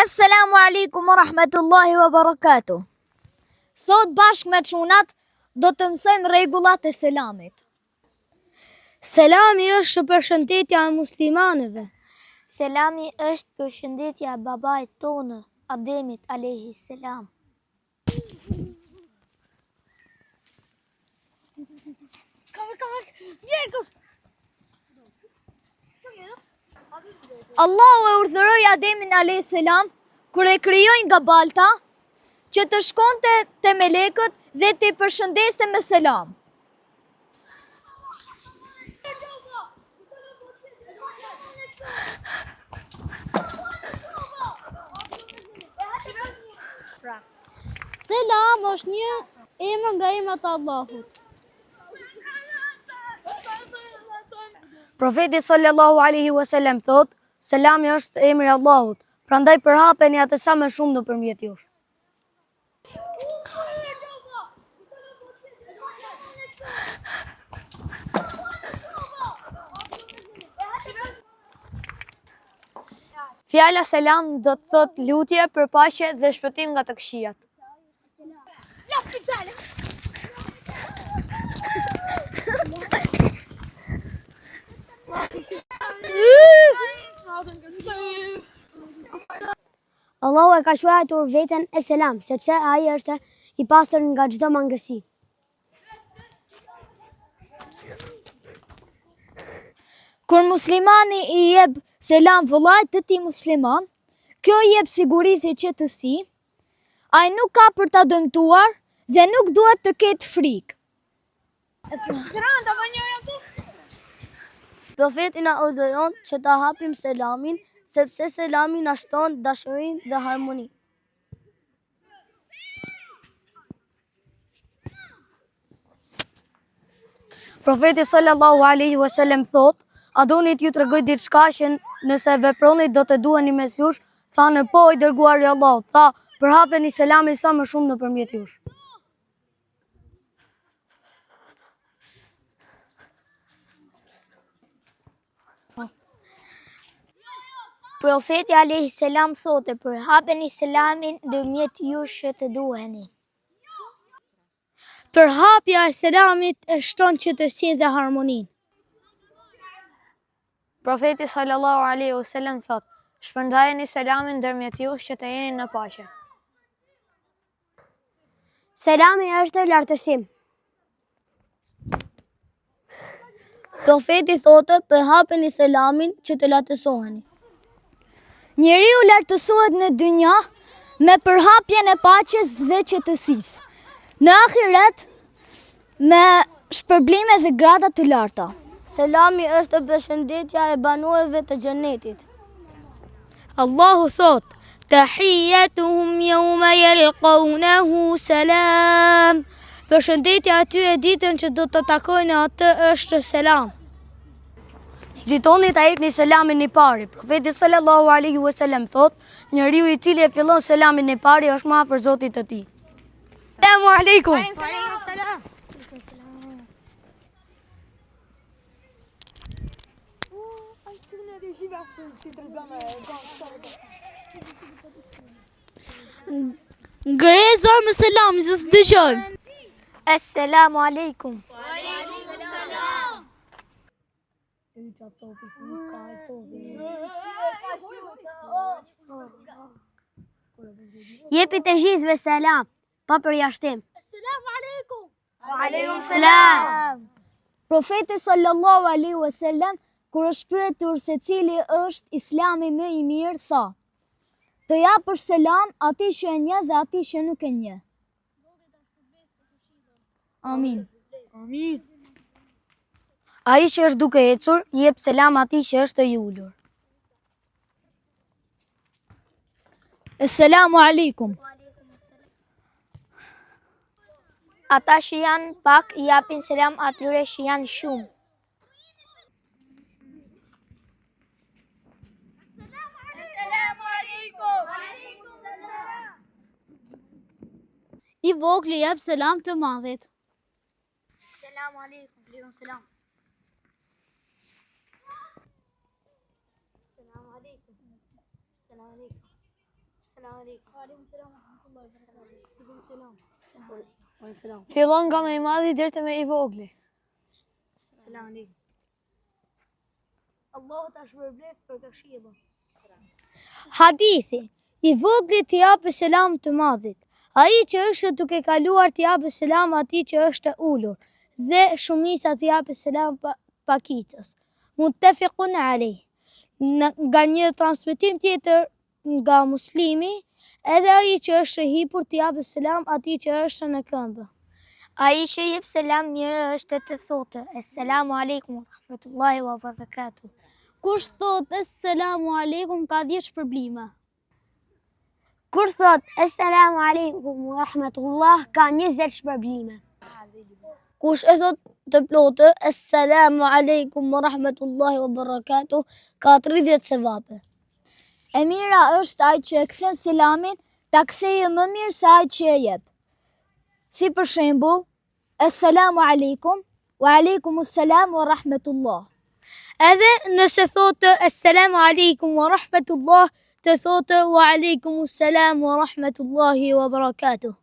Assalamu alaikum wa rahmatullahi wa barakatuh. Sot bashkë me çunat do të mësojmë rregullat e selamit. Selami është përshëndetja e muslimanëve. Selami është përshëndetja e babait tonë, Ademit alayhi salam. Allahu e urdhëroi Ademin alayhis salam kur e krijoi nga balta që të shkonte te melekët dhe t'i përshëndeste me selam. Selam është një emër nga emrat e Allahut. Profeti sallallahu alaihi wasallam thot, selami është emri i Allahut, prandaj përhapeni atë sa më shumë nëpërmjet jush. Fjala selam do të thot lutje, përpaqe dhe shpëtim nga të këqijat. Allahu e ka quajtur veten e selam, sepse ai është i pastër nga çdo mangësi. Kur muslimani i jep selam vëllait të tij musliman, kjo i jep siguri dhe qetësi, ai nuk ka për ta dëmtuar dhe nuk duhet të ketë frikë. Profeti na urdhëron që ta hapim selamin, sepse selami na shton dashurinë dhe harmoninë. Profeti sallallahu alaihi wasallam thot, a doni t'ju tregoj diçka që nëse veproni do të duheni mes jush? Thanë po, i dërguari i Allahut. Tha, përhapeni selamin sa më shumë nëpërmjet jush. Profeti alayhi salam thotë, përhapeni selamin ndërmjet jush që të duheni. Përhapja e selamit e shton qetësinë dhe harmoninë. Profeti sallallahu alaihi wasallam thot, shpërndajeni selamin ndërmjet jush që të jeni në paqe. Selami është lartësim. Profeti thotë, përhapeni selamin që të lartësoheni. Njeriu lartësohet në dynja me përhapjen e paqes dhe qetësisë. Në ahiret me shpërblime dhe grada të larta. Selami është përshëndetja e banorëve të xhenetit. Allahu thot, tahiyyatuhum yawma yalqawnahu salam. Përshëndetja atyre ditën që do të takojnë atë është selam. Nxitoni ta jepni selamin i pari. Profeti sallallahu alaihi wasallam thot, njeriu i cili e fillon selamin i pari është më afër Zotit të tij. Selamu alaikum. Salam. Ngre zor me selam, se s'dëgjojmë. Assalamu alaikum. Jepi të gjithëve selam, pa përjashtim. Assalamu alaikum. Aleikum selam. Profeti sallallahu alaihi wasallam kur është pyetur se cili është Islami më i mirë, tha: të japësh selam atij që e njeh dhe atij që nuk e njeh. Amin. Amin. Ai që është duke ecur, jep selam atij që është i ulur. Assalamu alaikum. Ata që janë pak i japin selam atyre që janë shumë. I vogli jep selam të madhit. Assalamu alaikum. Aleikum selam. Assalamu alaikum. Fillon nga me I madhi deri te me I vogli. Allahu ta shpërblet për këshillën. Hadithi, I vogli t'i japë selam të madhit. Ai që është duke kaluar t'i japë selam atij që është ulur, dhe shumica t'i japë selam pakicës. Muttafiqun alayh. Nga një transmetim tjetër nga Muslimi, edhe ai që është hipur t'i japë selam atij që është në këmbë. Ai që jep selam mirë është të thotë Assalamu alaikum wa rahmatullahi wa barakatuh. Kush thot Assalamu alaikum ka 10 shpërblime. Kur thot Assalamu alaikum wa rahmatullah ka 20 shpërblime. Kush e thot të plotë Assalamu alaikum wa rahmatullahi wa barakatuh ka 30 sevape. E mira është ai që e kthen selamin, ta kthejë më mirë se ai që e jep. Si për shembull, Assalamu alaikum, wa alaikumus salam wa rahmatullah. Edhe nëse thotë Assalamu alaikum wa rahmatullah, të thotë wa alaikumus salam wa rahmatullahi wa barakatuh.